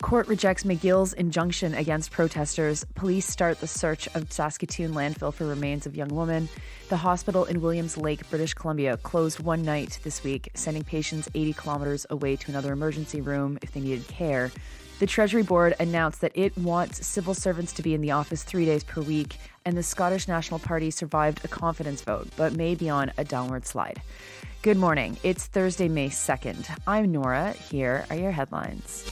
Court rejects McGill's injunction against protesters. Police start the search of Saskatoon landfill for remains of young woman. The hospital in Williams Lake, British Columbia, closed one night this week, sending patients 80 kilometers away to another emergency room if they needed care. The Treasury Board announced that it wants civil servants to be in the office 3 days per week, and the Scottish National Party survived a confidence vote, but may be on a downward slide. Good morning. It's Thursday, May 2nd. I'm Nora. Here are your headlines.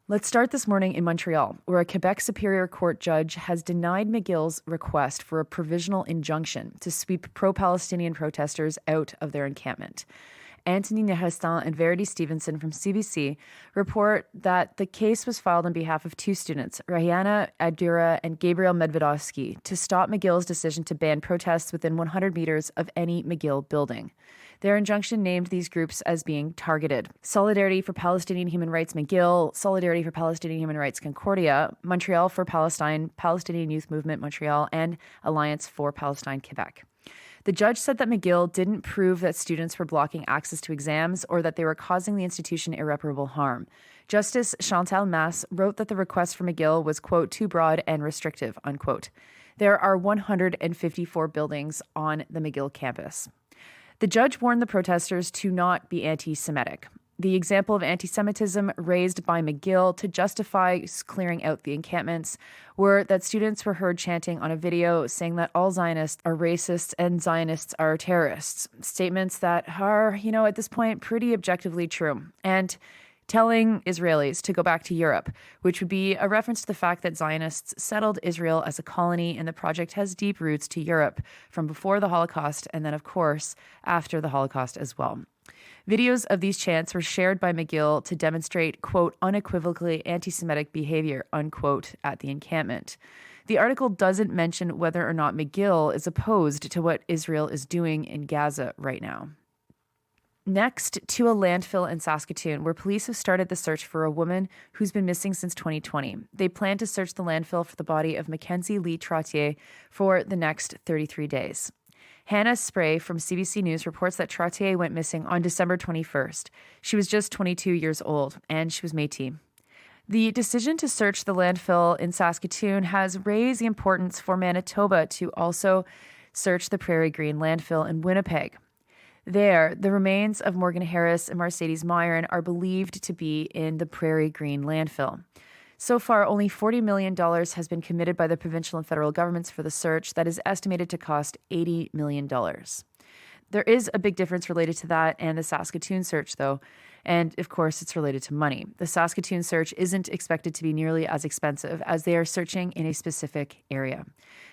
Let's start this morning in Montreal, where a Quebec Superior Court judge has denied McGill's request for a provisional injunction to sweep pro-Palestinian protesters out of their encampment. Anthony Nerestan and Verity Stevenson from CBC report that the case was filed on behalf of two students, Rahiana Adura and Gabriel Medvedovsky, to stop McGill's decision to ban protests within 100 meters of any McGill building. Their injunction named these groups as being targeted: Solidarity for Palestinian Human Rights McGill, Solidarity for Palestinian Human Rights Concordia, Montreal for Palestine, Palestinian Youth Movement Montreal, and Alliance for Palestine Quebec. The judge said that McGill didn't prove that students were blocking access to exams or that they were causing the institution irreparable harm. Justice Chantal Masse wrote that the request for McGill was, quote, too broad and restrictive, unquote. There are 154 buildings on the McGill campus. The judge warned the protesters to not be anti-Semitic. The example of anti-Semitism raised by McGill to justify clearing out the encampments were that students were heard chanting on a video saying that all Zionists are racists and Zionists are terrorists. Statements that are, at this point, pretty objectively true. And telling Israelis to go back to Europe, which would be a reference to the fact that Zionists settled Israel as a colony, and the project has deep roots to Europe from before the Holocaust and then, of course, after the Holocaust as well. Videos of these chants were shared by McGill to demonstrate, quote, unequivocally anti-Semitic behavior, unquote, at the encampment. The article doesn't mention whether or not McGill is opposed to what Israel is doing in Gaza right now. Next, to a landfill in Saskatoon, where police have started the search for a woman who's been missing since 2020. They plan to search the landfill for the body of Mackenzie Lee Trottier for the next 33 days. Hannah Spray from CBC News reports that Trottier went missing on December 21st. She was just 22 years old, and she was Métis. The decision to search the landfill in Saskatoon has raised the importance for Manitoba to also search the Prairie Green landfill in Winnipeg. There, the remains of Morgan Harris and Mercedes Myron are believed to be in the Prairie Green landfill. So far, only $40 million has been committed by the provincial and federal governments for the search that is estimated to cost $80 million. There is a big difference related to that and the Saskatoon search, though, and of course, it's related to money. The Saskatoon search isn't expected to be nearly as expensive as they are searching in a specific area.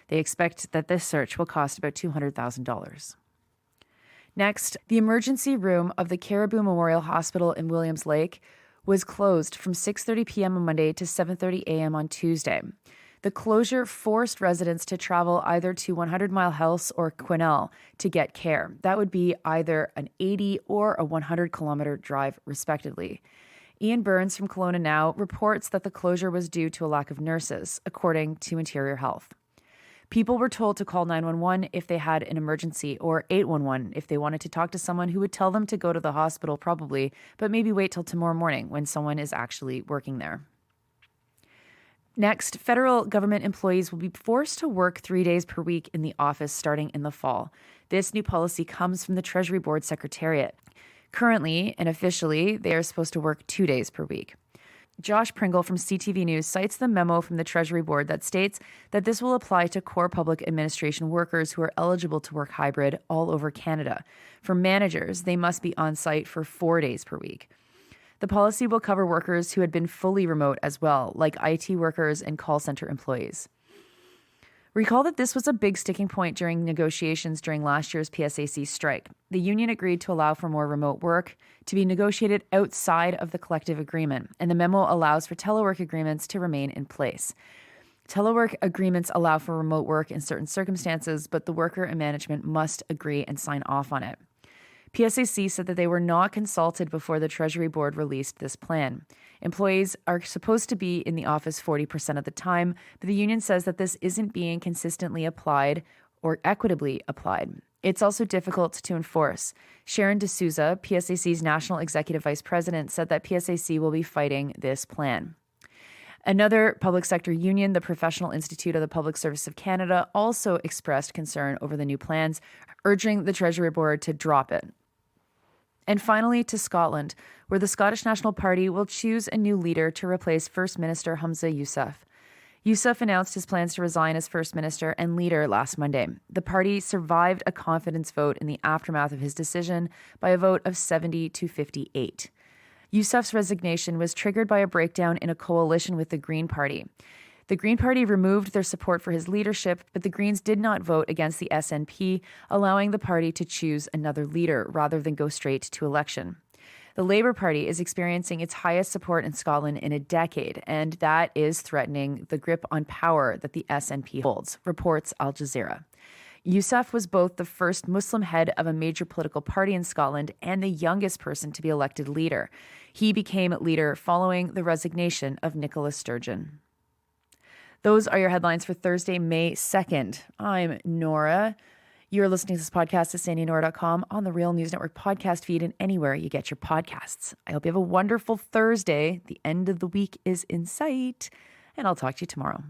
They expect that this search will cost about $200,000. Next, the emergency room of the Caribou Memorial Hospital in Williams Lake was closed from 6:30 p.m. on Monday to 7:30 a.m. on Tuesday. The closure forced residents to travel either to 100 Mile House or Quesnel to get care. That would be either an 80 or a 100-kilometer drive, respectively. Ian Burns from Kelowna Now reports that the closure was due to a lack of nurses, according to Interior Health. People were told to call 911 if they had an emergency, or 811 if they wanted to talk to someone who would tell them to go to the hospital probably, but maybe wait till tomorrow morning when someone is actually working there. Next, federal government employees will be forced to work 3 days per week in the office starting in the fall. This new policy comes from the Treasury Board Secretariat. Currently and officially, they are supposed to work 2 days per week. Josh Pringle from CTV News cites the memo from the Treasury Board that states that this will apply to core public administration workers who are eligible to work hybrid all over Canada. For managers, they must be on site for 4 days per week. The policy will cover workers who had been fully remote as well, like IT workers and call center employees. Recall that this was a big sticking point during negotiations during last year's PSAC strike. The union agreed to allow for more remote work to be negotiated outside of the collective agreement, and the memo allows for telework agreements to remain in place. Telework agreements allow for remote work in certain circumstances, but the worker and management must agree and sign off on it. PSAC said that they were not consulted before the Treasury Board released this plan. Employees are supposed to be in the office 40% of the time, but the union says that this isn't being consistently applied or equitably applied. It's also difficult to enforce. Sharon D'Souza, PSAC's National Executive Vice President, said that PSAC will be fighting this plan. Another public sector union, the Professional Institute of the Public Service of Canada, also expressed concern over the new plans, urging the Treasury Board to drop it. And finally, to Scotland, where the Scottish National Party will choose a new leader to replace First Minister Humza Yousaf. Yousaf announced his plans to resign as First Minister and leader last Monday. The party survived a confidence vote in the aftermath of his decision by a vote of 70 to 58. Yousaf's resignation was triggered by a breakdown in a coalition with the Green Party. The Green Party removed their support for his leadership, but the Greens did not vote against the SNP, allowing the party to choose another leader rather than go straight to election. The Labour Party is experiencing its highest support in Scotland in a decade, and that is threatening the grip on power that the SNP holds, reports Al Jazeera. Yousaf was both the first Muslim head of a major political party in Scotland and the youngest person to be elected leader. He became leader following the resignation of Nicola Sturgeon. Those are your headlines for Thursday, May 2nd. I'm Nora. You're listening to this podcast at sandynora.com on the Real News Network podcast feed and anywhere you get your podcasts. I hope you have a wonderful Thursday. The end of the week is in sight, and I'll talk to you tomorrow.